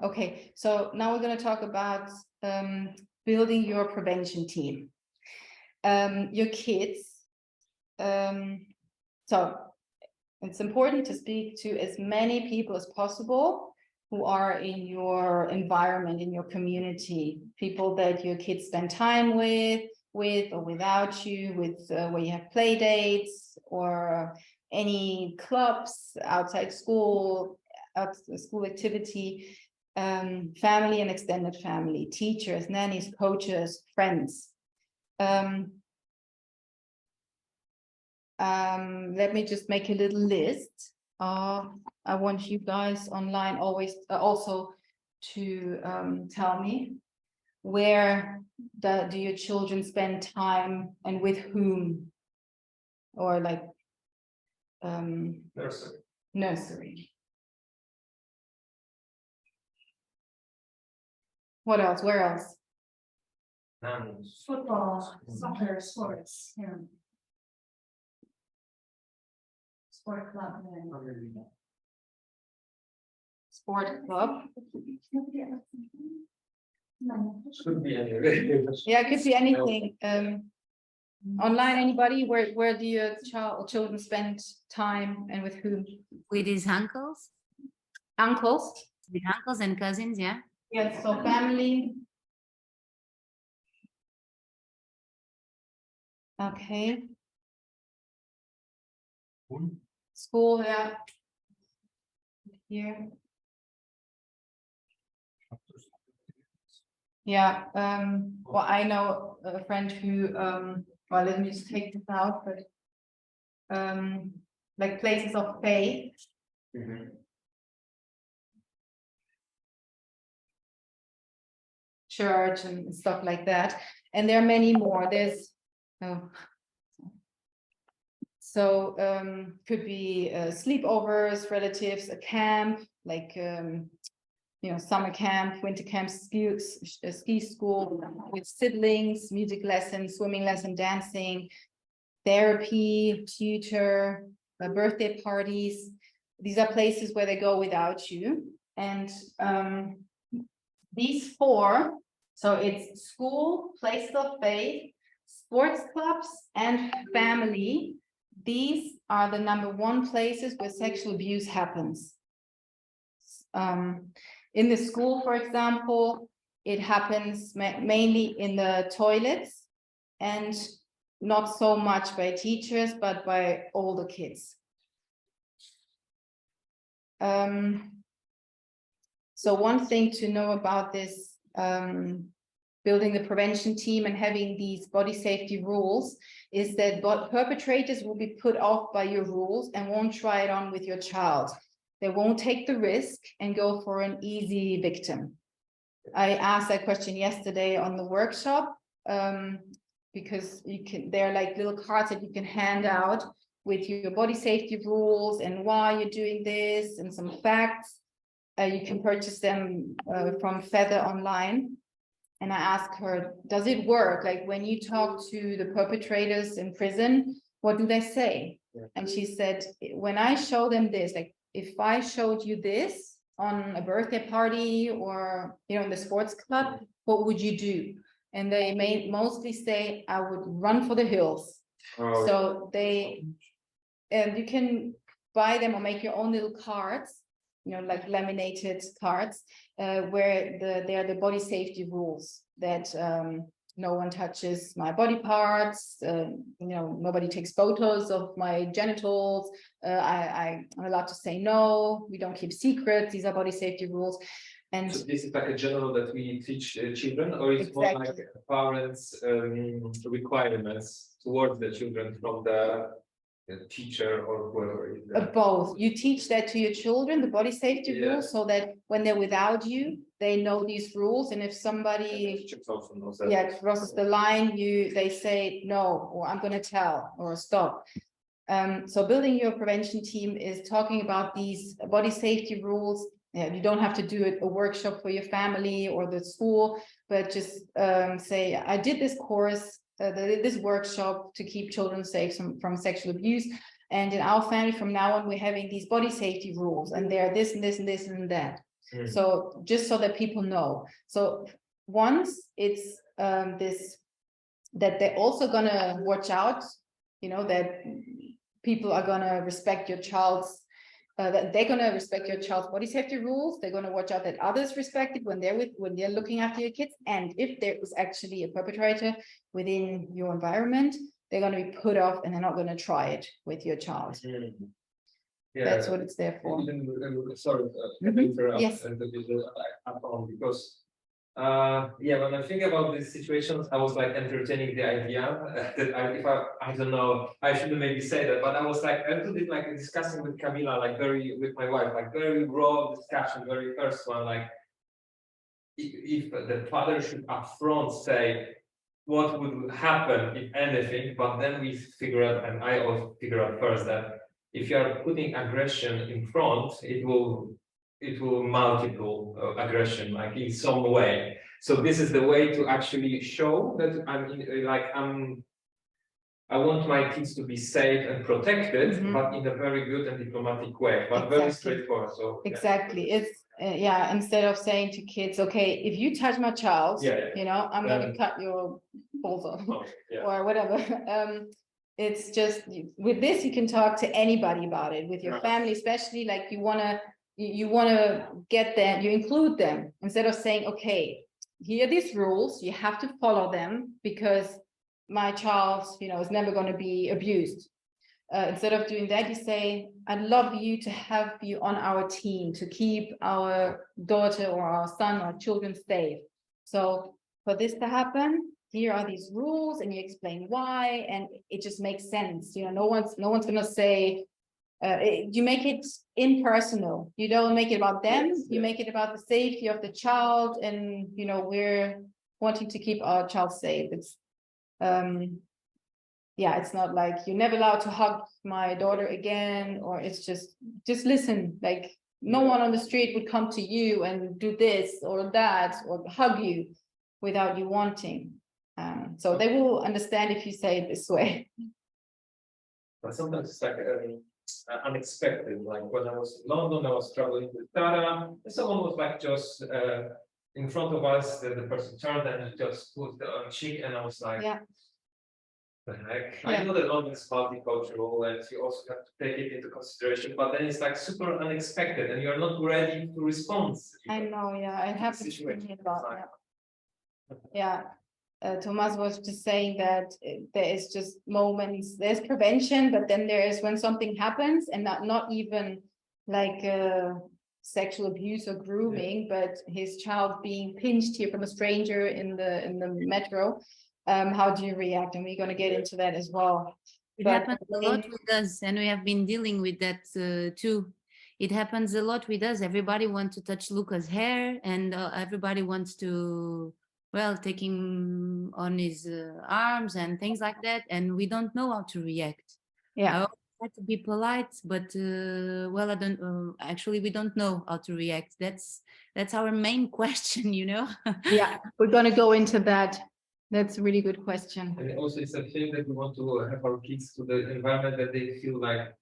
Okay, so now we're going to talk about building your prevention team. Your kids. So it's important to speak to as many people as possible who are in your environment, in your community, people that your kids spend time with or without you, with where you have play dates or any clubs outside school, school activity, family and extended family, teachers, nannies, coaches, friends. Let me just make a little list. I want you guys online always also to tell me where do your children spend time and with whom, or like nursery. What else? Where else? Football, soccer, sports, yeah. Sport club. Sport club. Could be anyway. Yeah, it could be anything. Online, anybody? Where do your children spend time and with whom? With his uncles. Uncles? With uncles and cousins, yeah. Yes, so family. Okay. School, yeah. Here. Yeah, well, I know a friend who, well, let me just take this out, but like places of faith. Church and stuff like that. And there are many more. There's, could be sleepovers, relatives, a camp, like, summer camp, winter camp, ski school with siblings, music lessons, swimming lesson, dancing, therapy, tutor, birthday parties. These are places where they go without you. And these four, so it's school, places of faith, sports clubs, and family. These are the #1 places where sexual abuse happens. In the school, for example, it happens mainly in the toilets and not so much by teachers, but by older kids. So one thing to know about this, building the prevention team and having these body safety rules, is that perpetrators will be put off by your rules and won't try it on with your child. They won't take the risk and go for an easy victim. I asked that question yesterday on the workshop, because they're like little cards that you can hand out with your body safety rules and why you're doing this and some facts. You can purchase them from Feather online. And I asked her, does it work? Like when you talk to the perpetrators in prison, what do they say? Yeah. And she said, when I show them this, like if I showed you this on a birthday party or, in the sports club, what would you do? And they may mostly say, I would run for the hills. Oh. So you can buy them or make your own little cards, like laminated cards, where they're the body safety rules that no one touches my body parts, nobody takes photos of my genitals, I'm allowed to say no, we don't keep secrets, these are body safety rules. And so this is like a general that we teach children, or it's exactly. More like parents' requirements towards the children from the teacher or whoever. Both. You teach that to your children, the body safety rules, so that when they're without you, they know these rules. And if somebody crosses the line, they say no, or I'm going to tell, or stop. So building your prevention team is talking about these body safety rules. You don't have to do a workshop for your family or the school, but just say, I did this course, this workshop to keep children safe from sexual abuse. And in our family, from now on, we're having these body safety rules, and they're this and this and this and that. So just so that people know. So once it's this, that they're also gonna watch out, you know, that people are gonna respect your child's, that they're gonna respect your child's body safety rules. They're gonna watch out that others respect it when they're looking after your kids. And if there is actually a perpetrator within your environment, they're gonna be put off and they're not gonna try it with your child. Yeah. That's what it's there for. Sorry, Mhm. interrupt. Yes. Because yeah, when I think about these situations, I was like entertaining the idea that I don't know, I shouldn't maybe say that, but I was like a little bit like discussing with Camila, like with my wife, like very raw discussion, very first one, like if the father should upfront say what would happen if anything, but then we figure out, and I also figure out first that if you are putting aggression in front, it will multiple aggression, like in some way. So this is the way to actually show that I want my kids to be safe and protected, but in a very good and diplomatic way, but very straightforward. So exactly, it's yeah. Instead of saying to kids, okay, if you touch my child, you know, I'm going to cut your balls off or whatever. It's just with this, you can talk to anybody about it, with your family, especially like you want to get them, you include them instead of saying, okay, here are these rules, you have to follow them because my child, you know, is never going to be abused. Instead of doing that, you say, I'd love you to have you on our team to keep our daughter or our son or children safe. So for this to happen, here are these rules, and you explain why, and it just makes sense. You know, no one's gonna say, you make it impersonal. You don't make it about them. You make it about the safety of the child, and you know, we're wanting to keep our child safe. It's yeah, it's not like you're never allowed to hug my daughter again, or it's just listen. Like no one on the street would come to you and do this or that or hug you without you wanting. So they will understand if you say it this way. But sometimes it's like unexpected. Like when I was in London, I was traveling with Tara, and someone was like just in front of us. The person turned and just put the cheek, and I was like, Yeah. the heck? I know that London is multicultural, and you also have to take it into consideration. But then it's like super unexpected, and you're not ready to respond. I know, yeah, I have to think about that. Yeah. Thomas was just saying that there is just moments, there's prevention, but then there is when something happens, and not even like sexual abuse or grooming, but his child being pinched here from a stranger in the metro. How do you react? And we're going to get into that as well. It happens a lot with us, and we have been dealing with that too. It happens a lot with us. Everybody wants to touch Luca's hair, and everybody wants to, well, take him on his arms and things like that, and we don't know how to react. Yeah. I try to be polite, but well, I don't. Actually, we don't know how to react. That's our main question, you know. Yeah, we're going to go into that. That's a really good question. And also, it's a thing that we want to have our kids to the environment that they feel like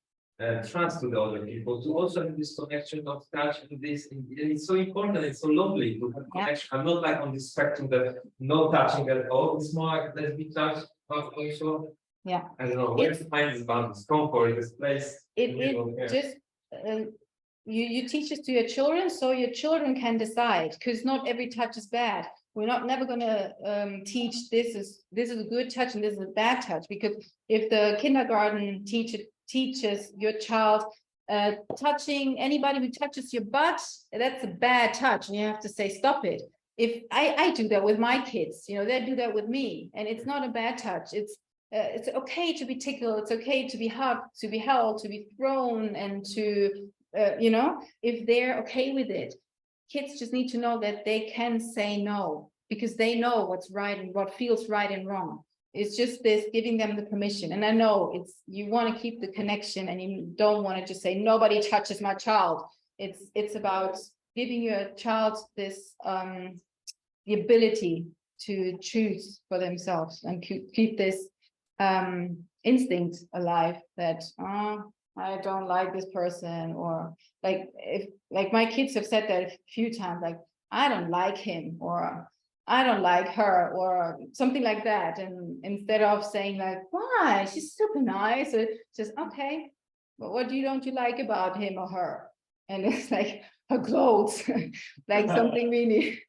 trust to the other people, to also have this connection of touch and this. And it's so important. It's so lovely to have connection. I'm not like on the spectrum that no touching at all. It's more like let's be touched, but also. Yeah. I don't know where to find this balance, comfort, this place. It just you teach this to your children, so your children can decide, because not every touch is bad. We're never going to teach this is a good touch and this is a bad touch, because if the kindergarten teacher teaches your child touching anybody who touches your butt, that's a bad touch, and you have to say stop it. If I do that with my kids, you know, they do that with me, and it's not a bad touch. It's okay to be tickled. It's okay to be hugged, to be held, to be thrown, and to you know, if they're okay with it. Kids just need to know that they can say no, because they know what's right and what feels right and wrong. It's just this giving them the permission. And I know it's, you want to keep the connection, and you don't want to just say nobody touches my child. It's about giving your child this the ability to choose for themselves and keep this instinct alive that I don't like this person, or like if like my kids have said that a few times, like I don't like him, or I don't like her, or something like that. And instead of saying like, why? She's super nice, or just okay, but what don't you like about him or her? And it's like her clothes, like something really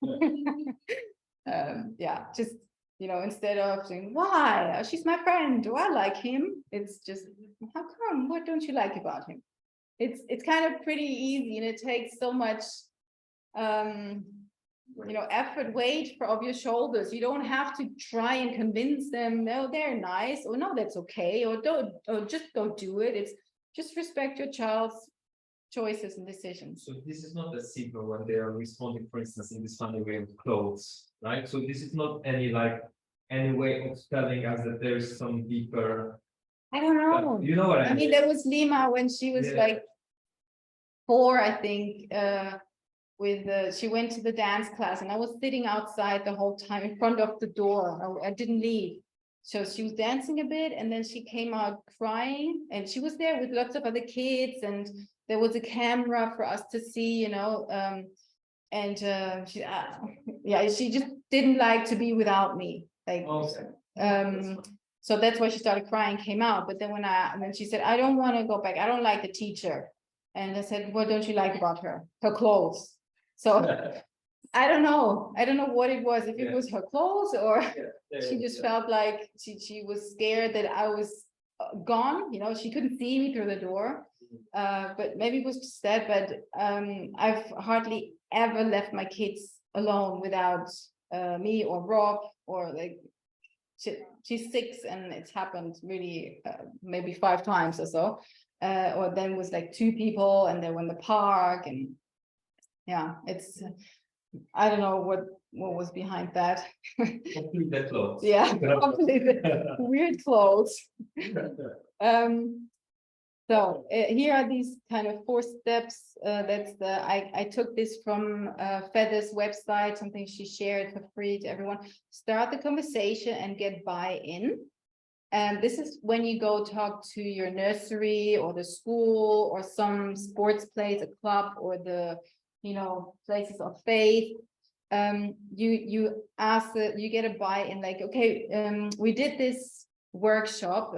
yeah, just instead of saying why she's my friend, do I like him, it's just how come, what don't you like about him? It's kind of pretty easy, and it takes so much effort, weight off your shoulders. You don't have to try and convince them, no, they're nice, or no, that's okay, or don't, or just go do it. It's just respect your child's choices and decisions. So this is not as simple when they are responding, for instance, in this funny way with clothes, right? So this is not any way of telling us that there is some deeper. I don't know. You know what I mean? There was Lima when she was like 4, I think. She went to the dance class, and I was sitting outside the whole time in front of the door. I didn't leave. So she was dancing a bit, and then she came out crying, and she was there with lots of other kids, and there was a camera for us to see, she just didn't like to be without me. Like, so that's why she started crying, came out. But then when she said, I don't want to go back, I don't like the teacher. And I said, what don't you like about her? Her clothes. So I don't know what it was, if it was her clothes, or she just felt like she was scared that I was gone, she couldn't see me through the door. But maybe it was just that, but I've hardly ever left my kids alone without me or Rob, or like she's 6, and it's happened really maybe 5 times or so, or then was like 2 people, and they were in the park, and yeah, it's I don't know what was behind that. Complete clothes. Yeah, completely weird clothes. So here are these kind of 4 steps. I took this from Feather's website, something she shared for free to everyone. Start the conversation and get buy-in. And this is when you go talk to your nursery or the school or some sports place, a club, or the places of faith. You ask you get a buy-in, like, okay, we did this workshop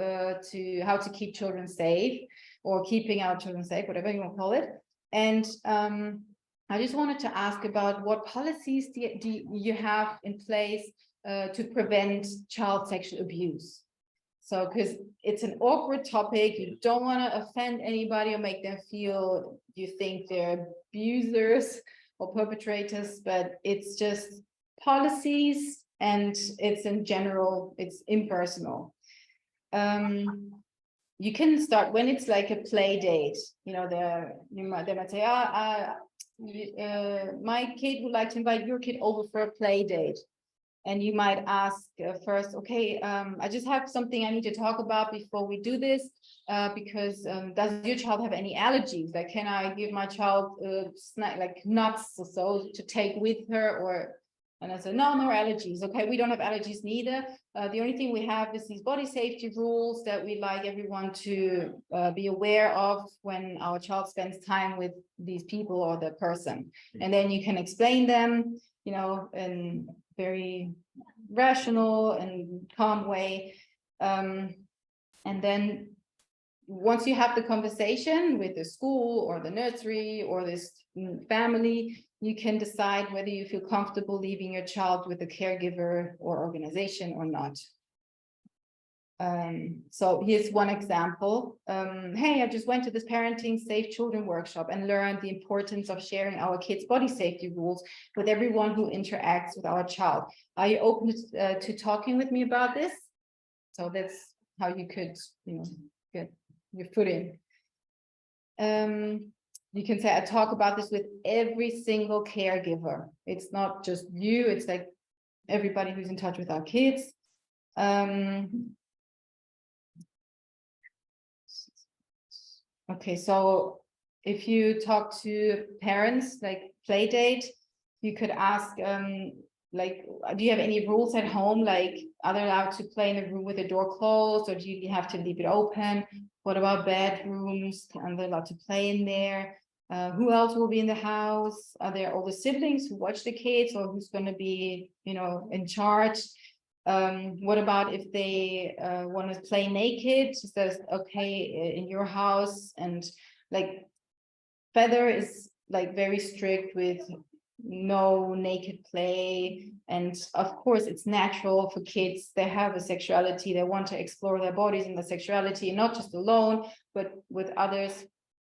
to how to keep children safe, or keeping our children safe, whatever you want to call it. And I just wanted to ask about what policies do you have in place to prevent child sexual abuse. So, because it's an awkward topic, you don't want to offend anybody or make them feel you think they're abusers or perpetrators, but it's just policies, and it's in general, it's impersonal. You can start when it's like a play date, they might say, my kid would like to invite your kid over for a play date. And you might ask first, okay, I just have something I need to talk about before we do this, because does your child have any allergies? Like, can I give my child snack, like nuts or so, to take with her? And I said, no allergies. Okay, we don't have allergies neither. The only thing we have is these body safety rules that we like everyone to be aware of when our child spends time with these people or the person. And then you can explain them, in very rational and calm way. And then once you have the conversation with the school or the nursery or this family, you can decide whether you feel comfortable leaving your child with a caregiver or organization or not. So here's one example. Hey, I just went to this parenting safe children workshop and learned the importance of sharing our kids' body safety rules with everyone who interacts with our child. Are you open to talking with me about this? So that's how you could, get your foot in. You can say, I talk about this with every single caregiver. It's not just you, it's like everybody who's in touch with our kids. Okay, so if you talk to parents, like play date, you could ask, like, do you have any rules at home? Like, are they allowed to play in the room with the door closed, or do you have to leave it open? What about bedrooms? Are they allowed to play in there? Who else will be in the house? Are there all the siblings who watch the kids, or who's going to be, in charge? What about if they want to play naked? Is that okay in your house? And like Feather is like very strict with no naked play, and of course it's natural for kids. They have a sexuality, they want to explore their bodies and their sexuality, not just alone but with others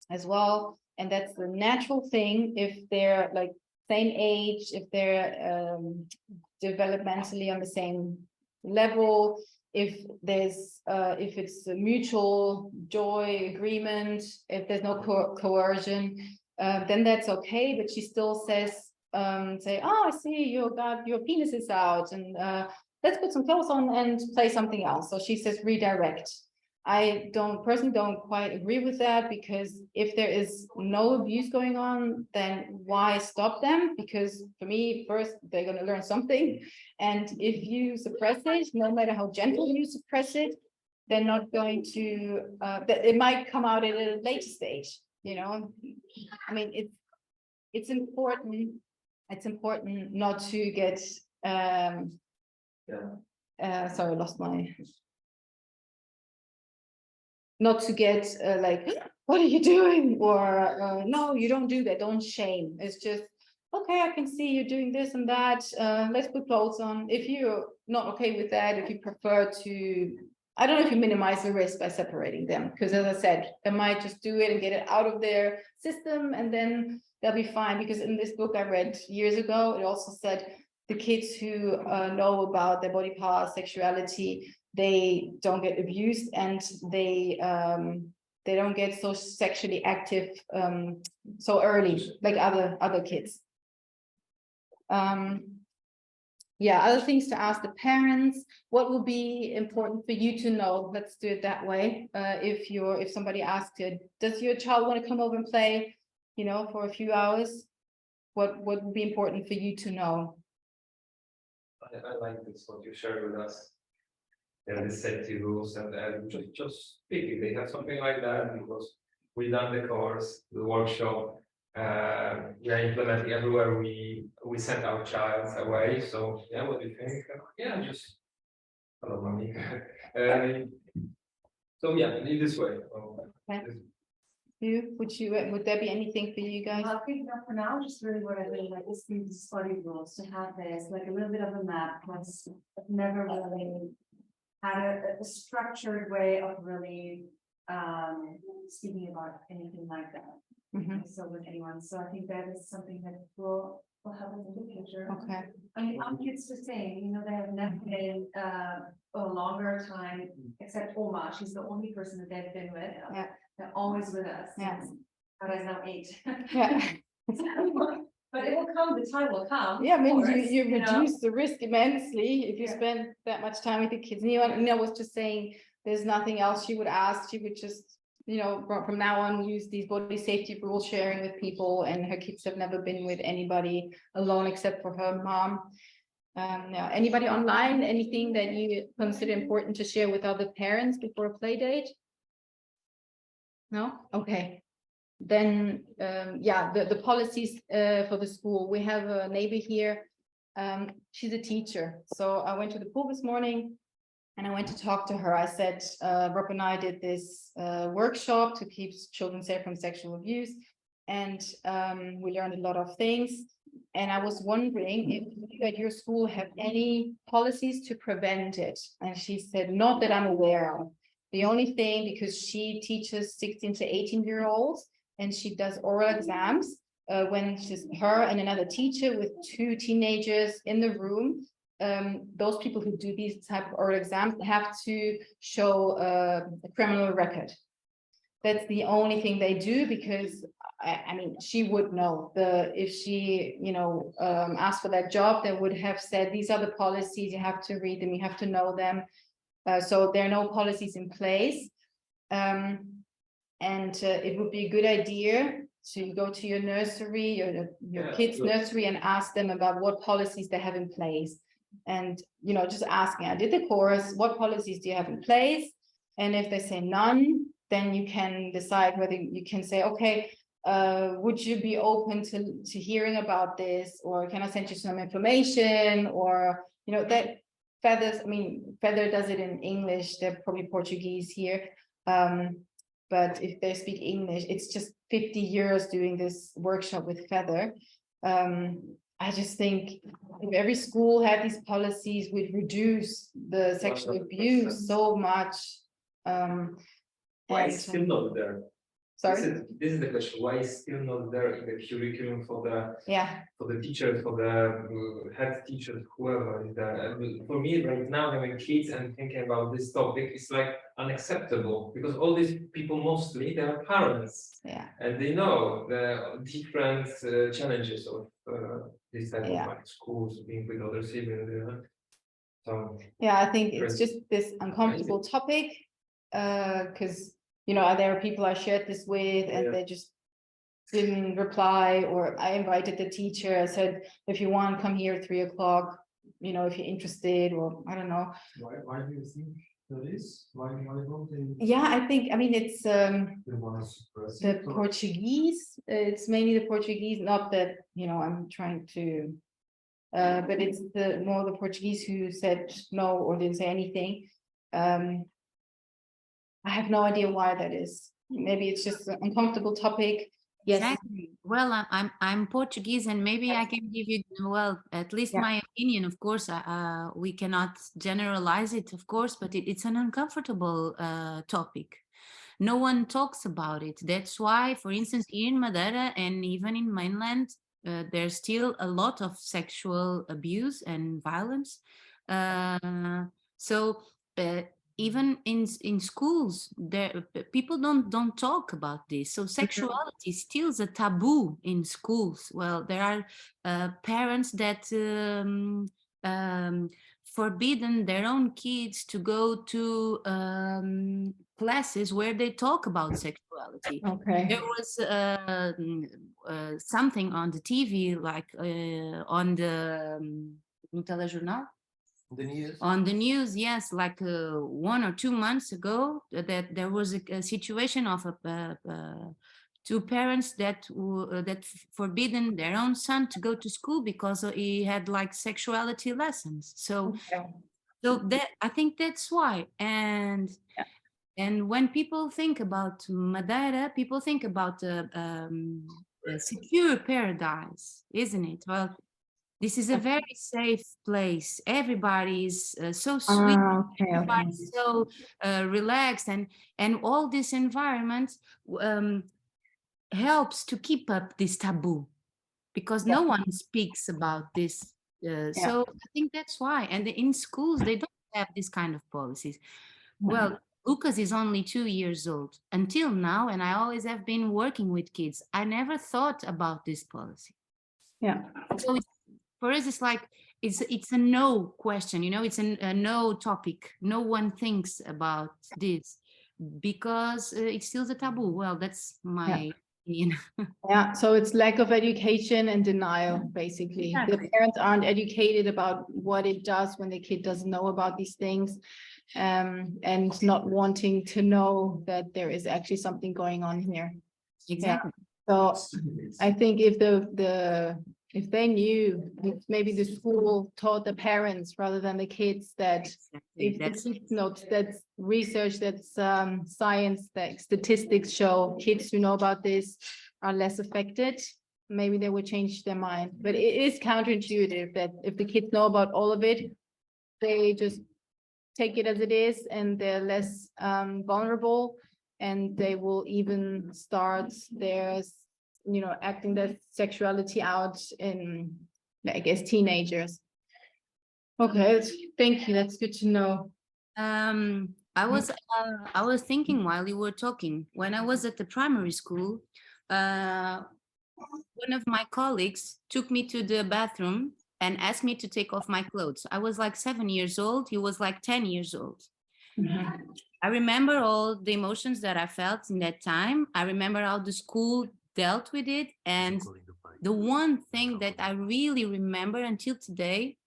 as well, and that's the natural thing if they're like same age, if they're developmentally on the same level, if there's if it's a mutual joy agreement, if there's no coercion, then that's okay. But she still says, say, oh, I see you got your penis is out, and let's put some clothes on and play something else. So she says redirect. I personally don't quite agree with that, because if there is no abuse going on, then why stop them? Because for me, first, they're going to learn something. And if you suppress it, no matter how gentle you suppress it, they're not going to, it might come out at a later stage, I mean, it's important not to get, sorry, I lost my, not to get like, what are you doing? Or no, you don't do that, don't shame. It's just, okay, I can see you doing this and that. Let's put clothes on. If you're not okay with that, if you prefer to, I don't know if you minimize the risk by separating them, because as I said, they might just do it and get it out of their system, and then they'll be fine. Because in this book I read years ago, it also said the kids who know about their body parts, sexuality, they don't get abused, and they don't get so sexually active so early like other kids. Other things to ask the parents. What will be important for you to know? Let's do it that way. If somebody asks you, does your child want to come over and play, for a few hours? What would be important for you to know? I like this, what you shared with us. The safety rules, and just speaking, they have something like that, because we done the course, the workshop. We are implementing everywhere we send our child away. So yeah, what do you think? Yeah, just hello, mommy. So yeah, in this way. Would there be anything for you guys? I think that for now, just really what I really like is these study rules, to have this like a little bit of a map, because I've never really had a structured way of really speaking about anything like that. So with anyone, so I think that is something that will happen in the future. Okay. I mean, our kids the same, they have never been a longer time, except Oma. She's the only person that they've been with. They're always with us. Yeah. But is now 8. Yeah. But it will come. The time will come. Yeah, I mean, course, you reduce the risk immensely if you spend that much time with the kids. Nina was just saying there's nothing else she would ask. She would just, from now on, use these body safety rules, sharing with people, and her kids have never been with anybody alone except for her mom. Anybody online, anything that you consider important to share with other parents before a play date? No? Okay. Then, the policies for the school. We have a neighbor here. She's a teacher. So I went to the pool this morning and I went to talk to her. I said, Rob and I did this workshop to keep children safe from sexual abuse. And we learned a lot of things. And I was wondering if you at your school have any policies to prevent it. And she said, not that I'm aware of. The only thing, because she teaches 16 to 18-year-olds, and she does oral exams when she's her and another teacher with 2 teenagers in the room. Those people who do these type of oral exams have to show a criminal record. That's the only thing they do, because I mean, she would know. If she, asked for that job, they would have said, these are the policies, you have to read them, you have to know them. So there are no policies in place. And it would be a good idea to go to your nursery, your kids' nursery, and ask them about what policies they have in place. And, just asking, I did the course, what policies do you have in place? And if they say none, then you can decide whether you can say, okay, would you be open to hearing about this, or can I send you some information, or that Feather does it in English. They're probably Portuguese here, but if they speak English, it's just 50 euros doing this workshop with Feather. I just think if every school had these policies, we'd reduce the sexual abuse so much. Why it's still not there? Sorry? This is the question. Why is still not there in the curriculum for the teachers, for the head teachers, whoever is there? And for me, right now, having kids and thinking about this topic is like unacceptable, because all these people mostly they are parents, and they know the different challenges of this type of like schools, being with other siblings. So I think it's just this uncomfortable topic, because there are people I shared this with and they just didn't reply, or I invited the teacher. I said, if you want, come here at 3 o'clock, if you're interested, or I don't know. Why do you think that is? Why don't they? I think, it's the Portuguese. It's mainly the Portuguese, not that, I'm trying to, but it's more the Portuguese who said no or didn't say anything. I have no idea why that is. Maybe it's just an uncomfortable topic. Yes. Exactly. Well, I'm Portuguese, and maybe I can give you, at least my opinion. Of course, we cannot generalize it, of course, but it's an uncomfortable topic. No one talks about it. That's why, for instance, in Madeira and even in mainland, there's still a lot of sexual abuse and violence. Even in schools, people don't talk about this. So sexuality is still a taboo in schools. Well, there are parents that forbidden their own kids to go to classes where they talk about sexuality. Okay. There was something on the TV, like on the telejornal. On the news, yes, like 1 or 2 months ago, that there was a situation of two parents that forbidden their own son to go to school because he had like sexuality lessons. So that, I think that's why. And when people think about Madeira, people think about a secure paradise, isn't it? Well, this is a very safe place. Everybody is so sweet, everybody's so relaxed, and all this environment helps to keep up this taboo, because no one speaks about this. So I think that's why. And in schools, they don't have this kind of policies. Well, Lucas is only 2 years old until now, and I always have been working with kids. I never thought about this policy. So for us, it's like it's a no question, it's a no topic. No one thinks about this because it's still a taboo. Well, that's my opinion. So it's lack of education and denial, basically. The parents aren't educated about what it does when the kid doesn't know about these things, and not wanting to know that there is actually something going on here. Exactly. So I think if if they knew, if maybe the school taught the parents rather than the kids that if the kids know that's research, that's science, that statistics show kids who know about this are less affected, maybe they would change their mind. But it is counterintuitive that if the kids know about all of it, they just take it as it is, and they're less vulnerable, and they will even start their acting their sexuality out in, I guess, teenagers. Okay, thank you. That's good to know. I was thinking while you were talking, when I was at the primary school, one of my colleagues took me to the bathroom and asked me to take off my clothes. I was like 7 years old. He was like 10 years old. I remember all the emotions that I felt in that time. I remember how the school dealt with it. And the one thing that I really remember until today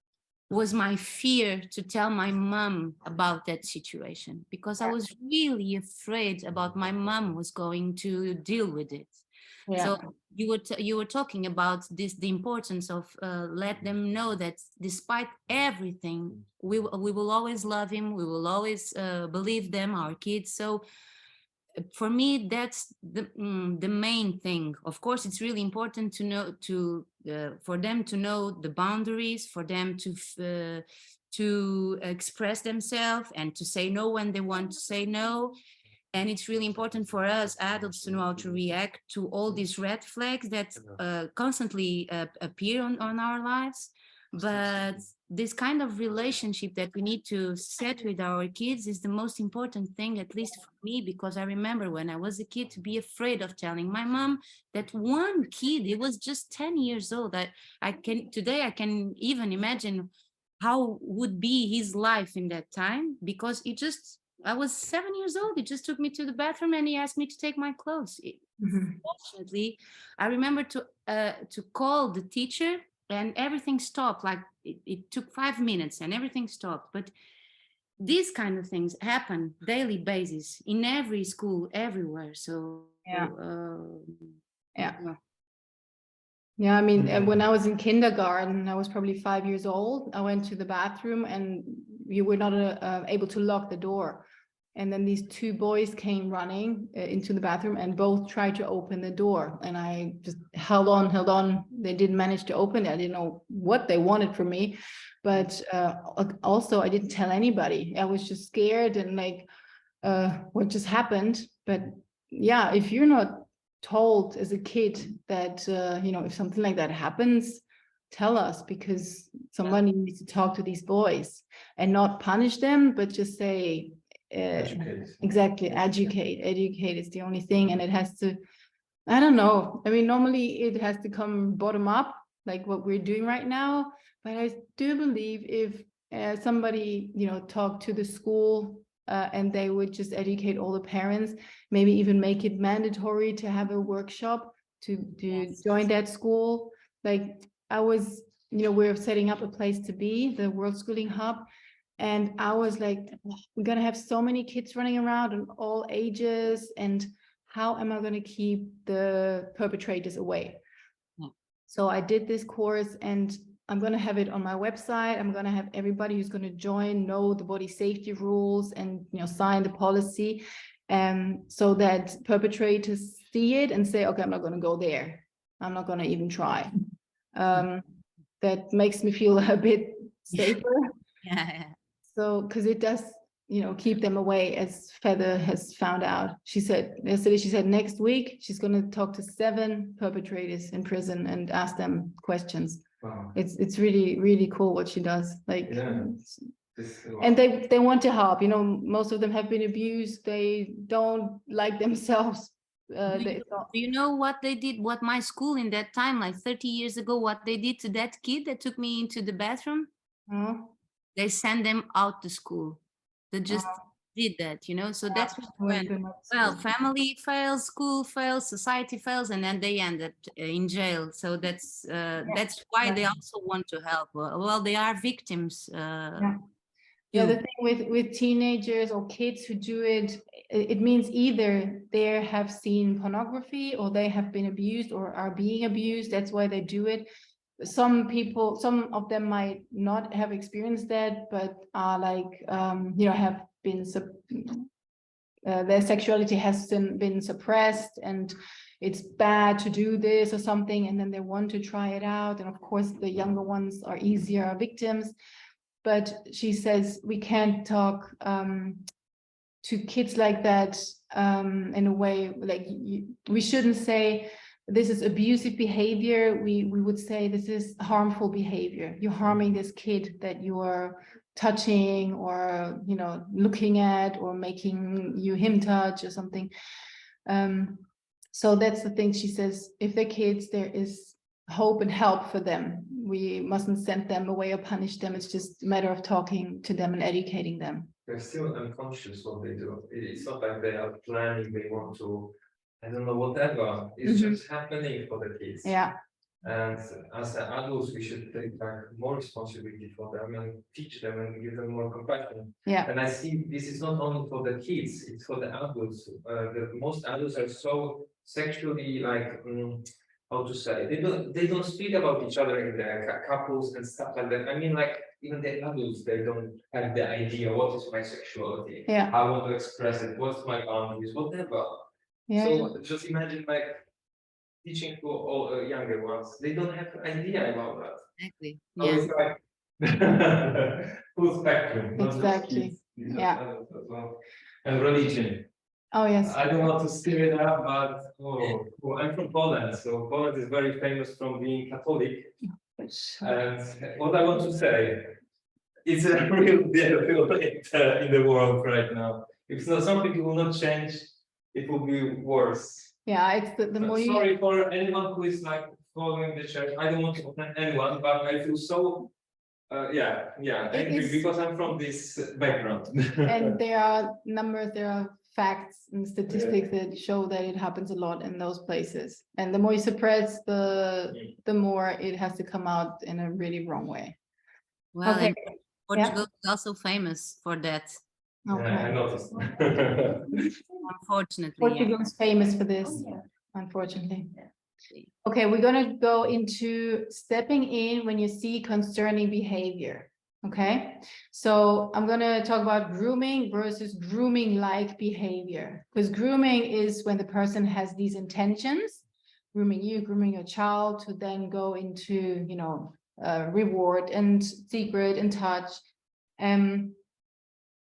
was my fear to tell my mom about that situation, because I was really afraid about my mom was going to deal with it. Yeah. So you were talking about this, the importance of let them know that despite everything, we will always love him, we will always believe them, our kids. So for me, that's the main thing. Of course, it's really important to know for them to know the boundaries, for them to express themselves and to say no when they want to say no. And it's really important for us adults to know how to react to all these red flags that constantly appear on our lives. But this kind of relationship that we need to set with our kids is the most important thing, at least for me, because I remember when I was a kid to be afraid of telling my mom that one kid, it was just 10 years old. Today I can even imagine how would be his life in that time, because I was 7 years old. He just took me to the bathroom and he asked me to take my clothes. Fortunately, I remember to call the teacher and everything stopped. Like it took 5 minutes and everything stopped. But these kind of things happen daily basis in every school, everywhere. So Yeah. yeah. Yeah, I mean, when I was in kindergarten, I was probably 5 years old. I went to the bathroom and you were not able to lock the door. And then these two boys came running into the bathroom and both tried to open the door. And I just held on. They didn't manage to open it. I didn't know what they wanted from me. But also, I didn't tell anybody. I was just scared and like, what just happened? But yeah, if you're not told as a kid that, if something like that happens, tell us, because somebody needs to talk to these boys and not punish them, but just say, exactly, educate is the only thing. And it has to, I don't know, I mean, normally it has to come bottom up, like what we're doing right now. But I do believe if somebody, talk to the school and they would just educate all the parents, maybe even make it mandatory to have a workshop to join that school. Like I was, we're setting up a place to be, the World Schooling Hub. And I was like, we're going to have so many kids running around in all ages. And how am I going to keep the perpetrators away? Yeah. So I did this course and I'm going to have it on my website. I'm going to have everybody who's going to join know the body safety rules and, sign the policy. So that perpetrators see it and say, okay, I'm not going to go there. I'm not going to even try. That makes me feel a bit safer. Yeah. So, because it does, keep them away, as Feather has found out. She said next week she's going to talk to 7 perpetrators in prison and ask them questions. Wow. It's really, really cool what she does. Like, Yeah. And they want to help. Most of them have been abused. They don't like themselves. Do you know what they did? What my school in that time, like 30 years ago, what they did to that kid that took me into the bathroom? They send them out to school. They just did that, so that's when, family fails, school fails, society fails, and then they end up in jail. So that's why they also want to help. Well, they are victims. Yeah, the thing with teenagers or kids who do it, it means either they have seen pornography or they have been abused or are being abused. That's why they do it. Some of them might not have experienced that, but are like, have been, their sexuality has been suppressed and it's bad to do this or something. And then they want to try it out. And of course, the younger ones are easier victims. But she says we can't talk to kids like that in a way, like we shouldn't say this is abusive behavior. We would say this is harmful behavior. You're harming this kid that you are touching or, looking at or making him touch or something. So that's the thing. She says, if they're kids, there is hope and help for them. We mustn't send them away or punish them. It's just a matter of talking to them and educating them. They're still unconscious what they do. It's not like they are planning, they want to, I don't know, whatever. It's just happening for the kids. Yeah. And as adults, we should take like more responsibility for them and teach them and give them more compassion. Yeah. And I see this is not only for the kids, it's for the adults. The most adults are so sexually like, how to say, they don't speak about each other in their couples and stuff like that. I mean, like even the adults, they don't have the idea what is my sexuality, Yeah. how I want to express it, what's my boundaries, whatever. Yeah. So just imagine like teaching to all younger ones, they don't have idea about that. Exactly. So Yeah. it's like full spectrum, not just Exactly. kids, these are Yeah. adults as well. And religion. Oh, yes. I don't want to stir it up, but I'm from Poland, so Poland is very famous from being Catholic. And what I want to say, it's a real beautiful in the world right now. If it's not something that will not change, it will be worse. Yeah, it's the more you Sorry for anyone who is like following the church. I don't want to offend anyone, but I feel so angry is- because I'm from this background. and there are facts and statistics that show that it happens a lot in those places. And the more you suppress, the more it has to come out in a really wrong way. Well, Okay. and Portugal is also famous for that, I Okay. noticed. unfortunately. Portugal is famous for this, unfortunately. Okay, we're gonna go into stepping in when you see concerning behavior. Okay, so I'm gonna talk about grooming versus grooming-like behavior, because grooming is when the person has these intentions, grooming you, grooming your child, to then go into, you know, reward and secret and touch.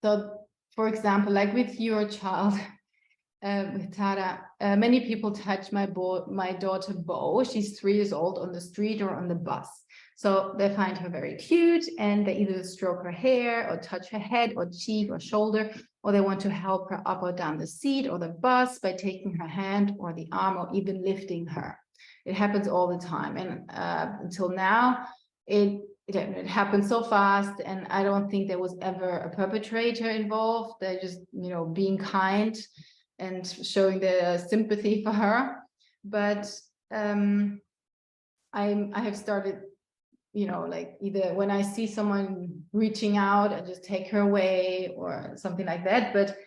So, for example, like with your child, with Tara, many people touch my daughter Bo. She's 3 years old, on the street or on the bus. So they find her very cute, and they either stroke her hair or touch her head or cheek or shoulder, or they want to help her up or down the seat or the bus by taking her hand or the arm or even lifting her. It happens all the time, and until now, it happened so fast, and I don't think there was ever a perpetrator involved. They're just, you know, being kind and showing their sympathy for her. But I have started, you know, like either when I see someone reaching out, I just take her away or something like that. But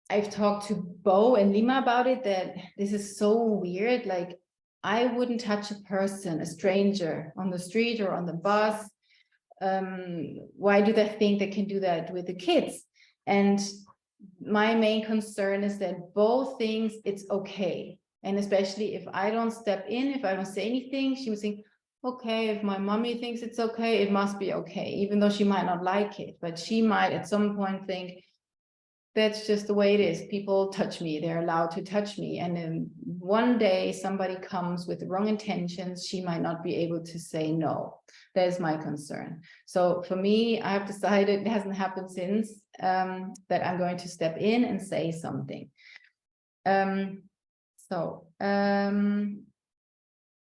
I've talked to Bo and Lima about it, that this is so weird. Like, I wouldn't touch a person, a stranger on the street or on the bus. Why do they think they can do that with the kids? And my main concern is that Bo thinks it's okay. And especially if I don't step in, if I don't say anything, she would think, okay, if my mommy thinks it's okay, it must be okay, even though she might not like it. But she might at some point think, that's just the way it is. People touch me, they're allowed to touch me. And then one day somebody comes with the wrong intentions, she might not be able to say no. That is my concern. So for me, I have decided, it hasn't happened since, that I'm going to step in and say something.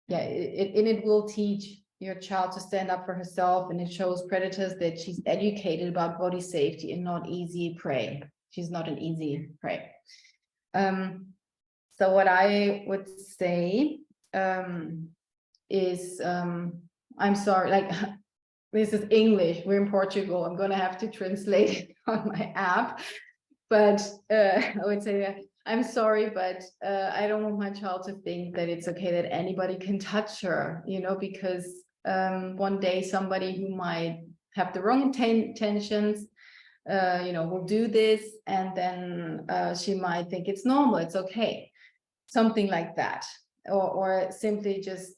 It will teach your child to stand up for herself, and it shows predators that she's educated about body safety and not easy prey. She's not an easy prey. So what I would say is, I'm sorry, like, this is English, we're in Portugal, I'm gonna have to translate it on my app. But I would say, I'm sorry, but I don't want my child to think that it's okay that anybody can touch her, you know, because one day somebody who might have the wrong intentions, you know, will do this, and then she might think it's normal, it's okay, something like that, or simply just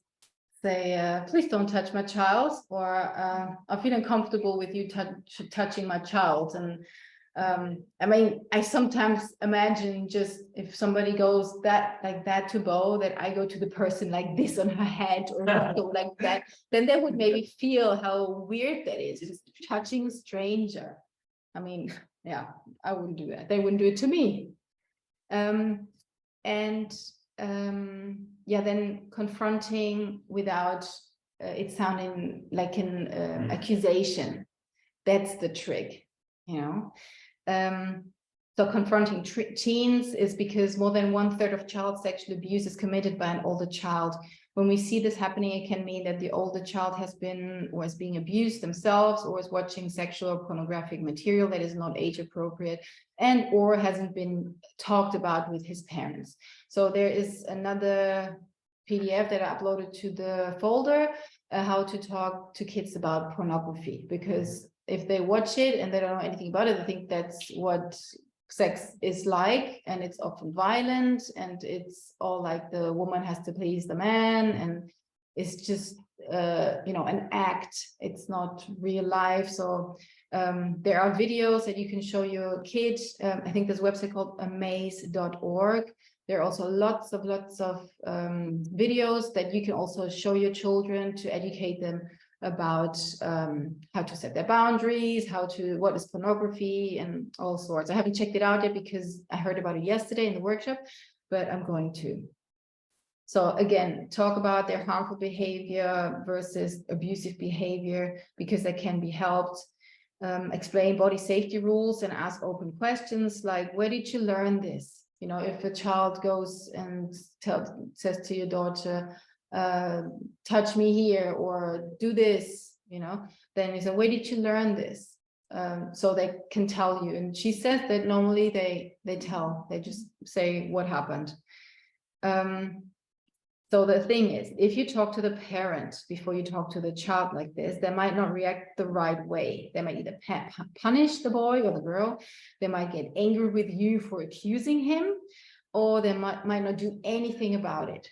say, please don't touch my child, or I feel uncomfortable with you touching my child. And I mean, I sometimes imagine, just if somebody goes like that to Bo, that I go to the person like this on her head, or go like that, then they would maybe feel how weird that is, just touching a stranger. I mean, yeah, I wouldn't do that. They wouldn't do it to me. Then confronting without it sounding like an accusation. That's the trick, you know. So confronting teens is because more than 1/3 of child sexual abuse is committed by an older child. When we see this happening, it can mean that the older child has been or is being abused themselves, or is watching sexual or pornographic material that is not age appropriate, and or hasn't been talked about with his parents. So there is another PDF that I uploaded to the folder, how to talk to kids about pornography, because if they watch it and they don't know anything about it, they think that's what sex is like, and it's often violent, and it's all like the woman has to please the man, and it's just an act. It's not real life. So there are videos that you can show your kids. I think there's a website called amaze.org. There are also lots of videos that you can also show your children to educate them about how to set their boundaries, what is pornography, and all sorts. I haven't checked it out yet because I heard about it yesterday in the workshop, but I'm going to. So again, talk about their harmful behavior versus abusive behavior, because that can be helped. Explain body safety rules and ask open questions like, where did you learn this? If a child goes and says to your daughter, touch me here or do this, then you say, where did you learn this? So they can tell you. And she says that normally they just say what happened. So the thing is, if you talk to the parent before you talk to the child like this, they might not react the right way. They might either punish the boy or the girl. They might get angry with you for accusing him, or they might not do anything about it.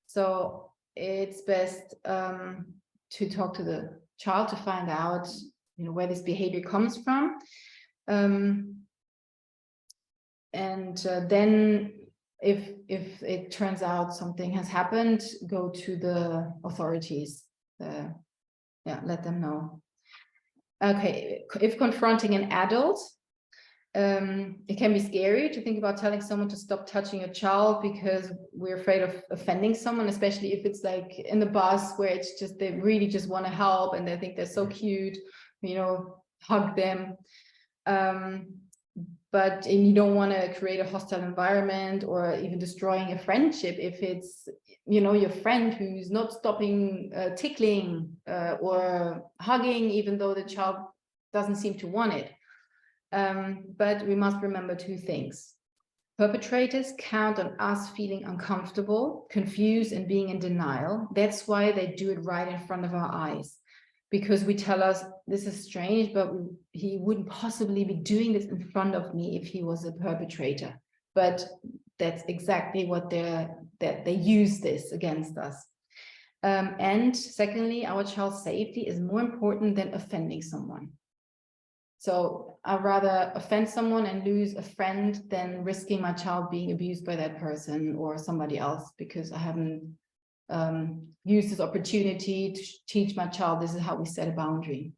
So it's best to talk to the child to find out, where this behavior comes from. Then if it turns out something has happened, go to the authorities. Let them know. Okay, if confronting an adult, it can be scary to think about telling someone to stop touching a child because we're afraid of offending someone, especially if it's like in the bus where it's just they really just want to help and they think they're so cute, hug them. But you don't want to create a hostile environment or even destroying a friendship if it's, your friend who's not stopping tickling or hugging, even though the child doesn't seem to want it. But we must remember two things. Perpetrators count on us feeling uncomfortable, confused, and being in denial. That's why they do it right in front of our eyes. Because we tell us, this is strange, but he wouldn't possibly be doing this in front of me if he was a perpetrator. But that's exactly what they use this against us. And secondly, our child's safety is more important than offending someone. So I'd rather offend someone and lose a friend than risking my child being abused by that person or somebody else, because I haven't use this opportunity to teach my child this is how we set a boundary.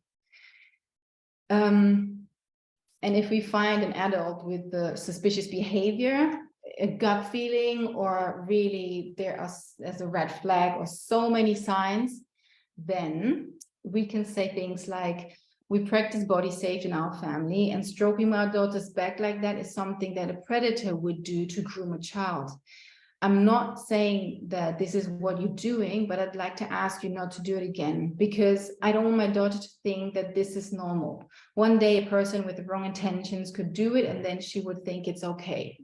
And if we find an adult with the suspicious behavior, a gut feeling, or really there's a red flag or so many signs, then we can say things like, we practice body safety in our family, and stroking my daughter's back like that is something that a predator would do to groom a child. I'm not saying that this is what you're doing, but I'd like to ask you not to do it again, because I don't want my daughter to think that this is normal. One day a person with the wrong intentions could do it, and then she would think it's okay.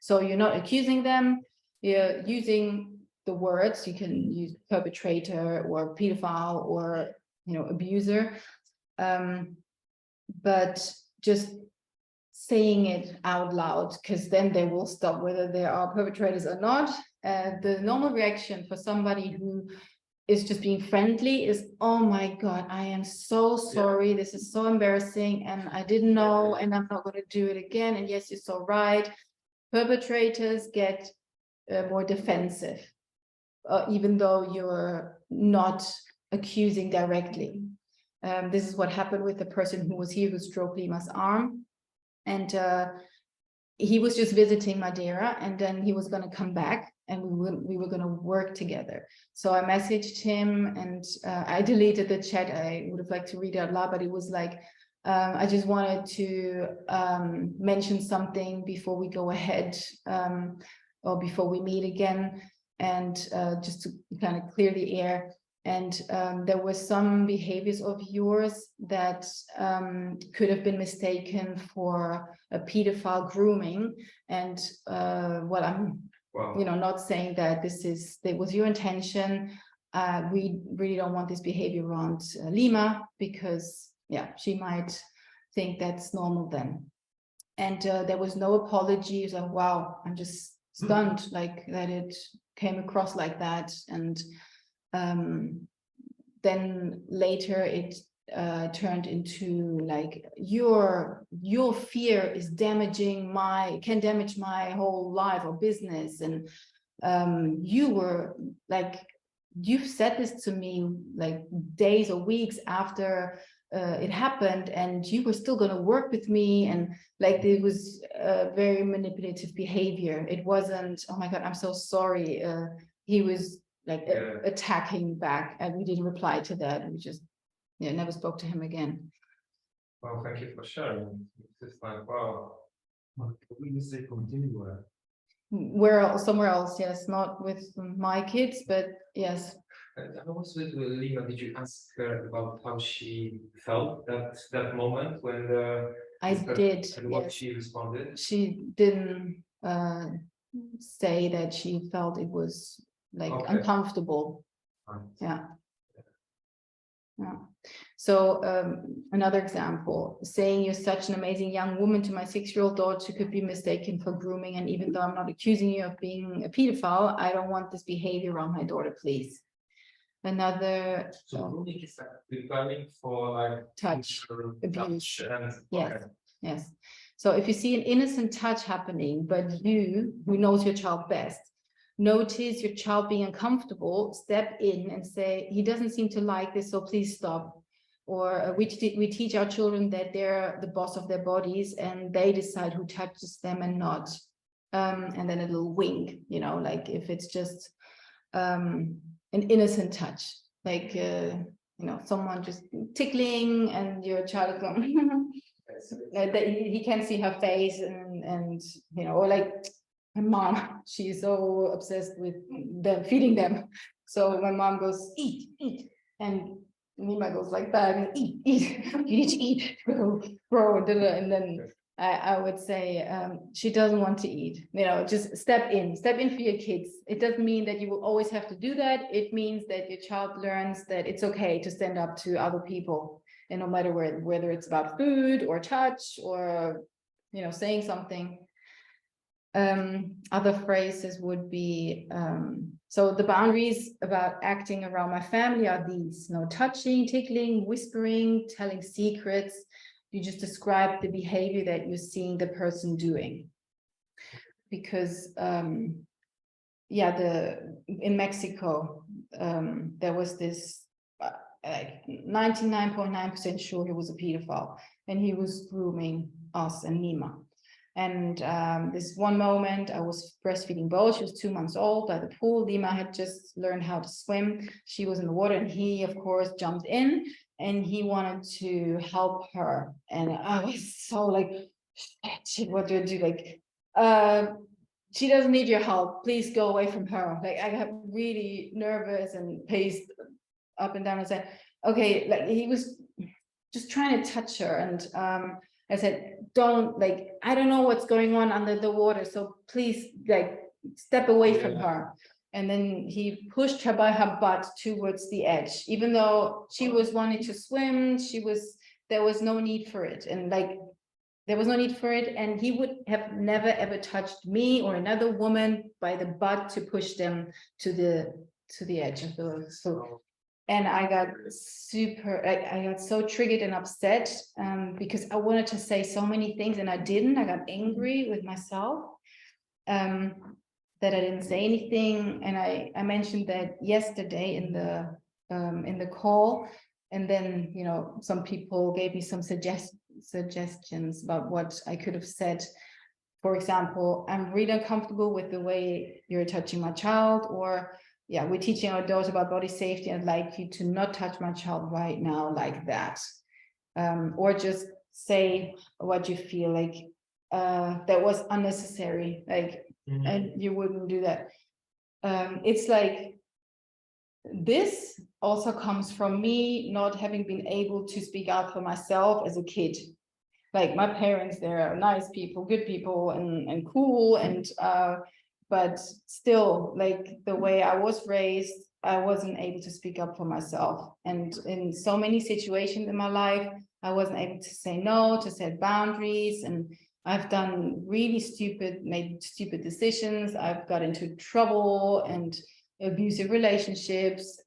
So you're not accusing them, you're using the words. You can use perpetrator or pedophile or abuser, but just saying it out loud, because then they will stop whether they are perpetrators or not. The normal reaction for somebody who is just being friendly is, oh my God, I am so sorry. This is so embarrassing and I didn't know and I'm not going to do it again. And yes, you're so right. Perpetrators get more defensive, even though you're not accusing directly. This is what happened with the person who was here who stroked Lima's arm. And he was just visiting Madeira, and then he was going to come back and we were going to work together. So I messaged him and I deleted the chat. I would have liked to read it out loud, but it was like, I just wanted to mention something before we go ahead, or before we meet again, and just to kind of clear the air. And there were some behaviors of yours that could have been mistaken for a pedophile grooming. And what I'm, Wow. not saying that that was your intention. We really don't want this behavior around Lima, because she might think that's normal then. And there was no apology. So wow, I'm just stunned like that it came across like that. And then later it turned into like your fear is can damage my whole life or business. And you were like, you've said this to me like days or weeks after it happened, and you were still going to work with me, and like it was very manipulative behavior. It wasn't, oh my God, I'm so sorry. He was like attacking back, and we didn't reply to that. We just never spoke to him again. Well, thank you for sharing. It's like, wow. We say continue. Somewhere else, yes, not with my kids, but yes. And I was with Lima. Did you ask her about how she felt that moment when I did. and what Yes. she responded? She didn't say that she felt it was like uncomfortable. Yeah. So another example, saying you're such an amazing young woman to my 6-year-old daughter could be mistaken for grooming. And even though I'm not accusing you of being a pedophile, I don't want this behavior around my daughter, please. Another. So grooming is like preparing for like touch abuse. And, yes. Yes. So if you see an innocent touch happening, but you, who knows your child best, notice your child being uncomfortable, step in and say, he doesn't seem to like this, so please stop. Or we teach our children that they're the boss of their bodies and they decide who touches them and not. And then a little wink, like if it's just an innocent touch, like, someone just tickling and your child is going, that he can't see her face and or like, my mom, she's so obsessed with feeding them. So my mom goes, eat, and Nima goes like that, and eat, you need to eat, bro, and then I would say she doesn't want to eat. Just step in for your kids. It doesn't mean that you will always have to do that. It means that your child learns that it's okay to stand up to other people, and no matter whether it's about food or touch or saying something. Other phrases would be, so the boundaries about acting around my family are these: no touching, tickling, whispering, telling secrets. You just describe the behavior that you're seeing the person doing. Because in Mexico, there was this, like 99.9% sure he was a pedophile, and he was grooming us and Nima. And this one moment, I was breastfeeding Bo. She was 2 months old by the pool. Lima had just learned how to swim. She was in the water, and he, of course, jumped in, and he wanted to help her. And I was so like, shit, what do I do? Like, she doesn't need your help. Please go away from her. Like, I got really nervous and paced up and down and said, okay, like he was just trying to touch her. And I said, don't, like, I don't know what's going on under the water, so please, like, step away from her. And then he pushed her by her butt towards the edge, even though she was wanting to swim. There was no need for it. And like, there was no need for it. And he would have never, ever touched me or another woman by the butt to push them to the edge of the, so. And I got I got so triggered and upset because I wanted to say so many things and I didn't. I got angry with myself that I didn't say anything. And I mentioned that yesterday in the call. And then, some people gave me some suggestions about what I could have said. For example, I'm really uncomfortable with the way you're touching my child, or we're teaching our daughter about body safety. I'd like you to not touch my child right now like that. Or just say what you feel like that was unnecessary, like, and you wouldn't do that. It's like this also comes from me not having been able to speak out for myself as a kid. Like my parents, they're nice people, good people, and cool, and but still, like the way I was raised, I wasn't able to speak up for myself. And in so many situations in my life, I wasn't able to say no, to set boundaries, and I've done really made stupid decisions. I've got into trouble and abusive relationships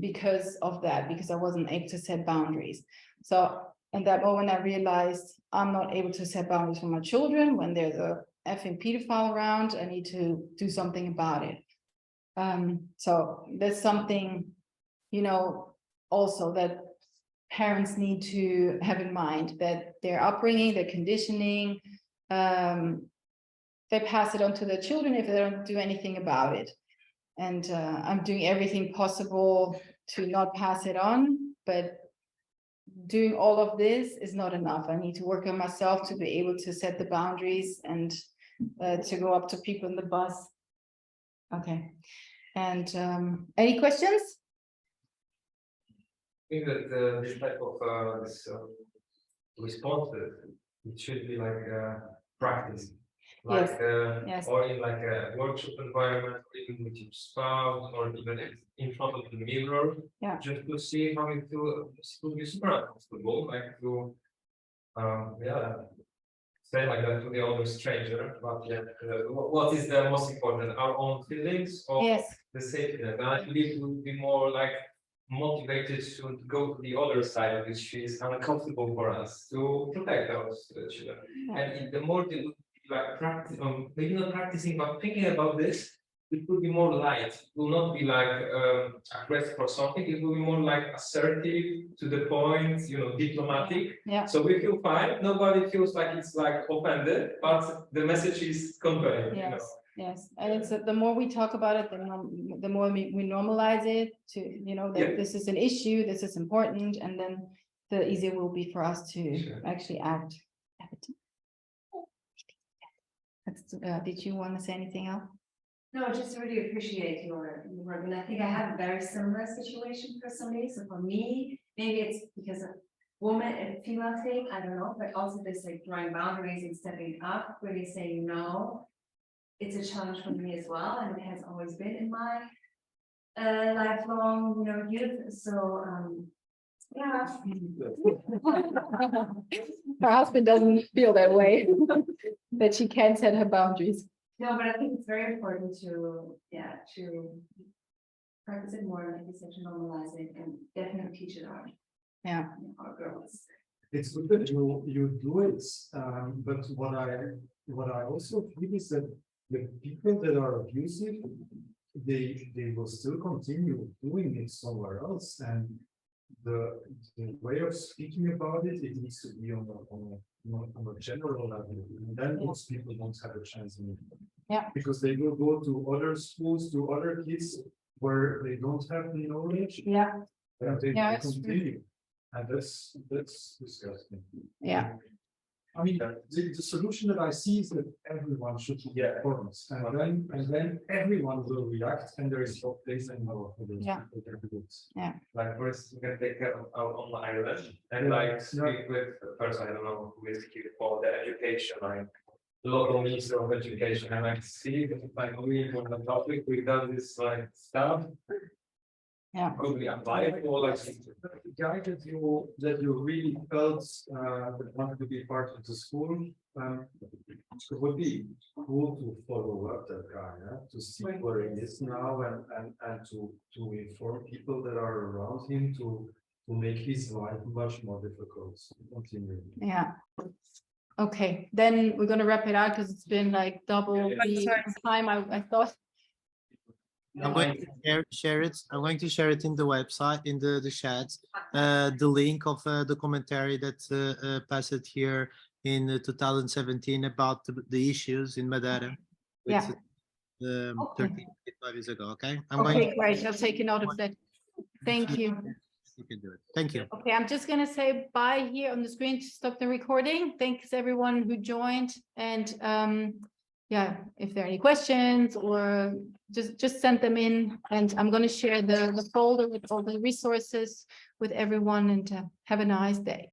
because of that, because I wasn't able to set boundaries. So in that moment, I realized I'm not able to set boundaries for my children. When there's a effing pedophile around, I need to do something about it. So that's something, you know, also that parents need to have in mind, that their upbringing, their conditioning, they pass it on to their children if they don't do anything about it. And I'm doing everything possible to not pass it on, but doing all of this is not enough. I need to work on myself to be able to set the boundaries and to go up to people in the bus. Okay. And any questions? I think that this type of responses, it should be like practice. Like Yes. or in like a workshop environment, or even with your spouse, or even in front of the mirror, Yeah. just to see how it to be super comfortable, like to say like that to the other stranger. But yeah, what is the most important, our own feelings or Yes. the safety net? And I believe we would be more like motivated to go to the other side, which is uncomfortable for us, to protect those children. Yeah. And the more they would be like maybe not practicing, but thinking about this, it will be more light. It will not be like aggressive or something. It will be more like assertive, to the point, you know, diplomatic. Yeah. So we feel fine. Nobody feels like it's like offended, but the message is conveyed. Yes. You know? Yes, and it's the more we talk about it, the more we normalize it to, you know, that this is an issue, this is important, and then the easier it will be for us to actually act. Did you want to say anything else? No, just really appreciate your work, and I think I have a very similar situation personally. So for me, maybe it's because of woman and female thing, I don't know, but also this like drawing boundaries and stepping up, really saying no. It's a challenge for me as well, and it has always been in my lifelong, you know, youth. So yeah. Her husband doesn't feel that way, that she can't set her boundaries. No, but I think it's very important to practice it more, like you said, to normalize it and definitely teach it our girls. It's good that you do it, but what I also feel is that the people that are abusive, they will still continue doing it somewhere else, and the way of speaking about it, it needs to be on a general level, and then most people don't have a chance in it. Yeah. Because they will go to other schools, to other kids where they don't have the knowledge. Yeah. And they continue. True. And that's disgusting. Yeah. I mean, the solution that I see is that everyone should be informed, and then everyone will react, and there is no place anymore for those people. Yeah. Like first, we can take care of our own island and like speak with first, I don't know who is here for the education, like local minister of education, and like see like we on the topic, we've done this like stuff. Yeah. Could we apply it or like The guy that you really felt that wanted to be part of the school, it would be cool to follow up that guy, to see where he is now, and to inform people that are around him to make his life much more difficult to continue. Yeah. Okay, then we're gonna wrap it out because it's been like double the time I thought. I'm going to share it. I'm going to share it in the website, in the chat, the link of the commentary that passed here in 2017 about the issues in Madeira. Yeah. 35 years ago. Okay. Okay, great. I'll take a note of that. Thank you. you can do it. Thank you. Okay, I'm just gonna say bye here on the screen to stop the recording. Thanks everyone who joined, and yeah, if there are any questions or just send them in, and I'm gonna share the folder with all the resources with everyone, and have a nice day.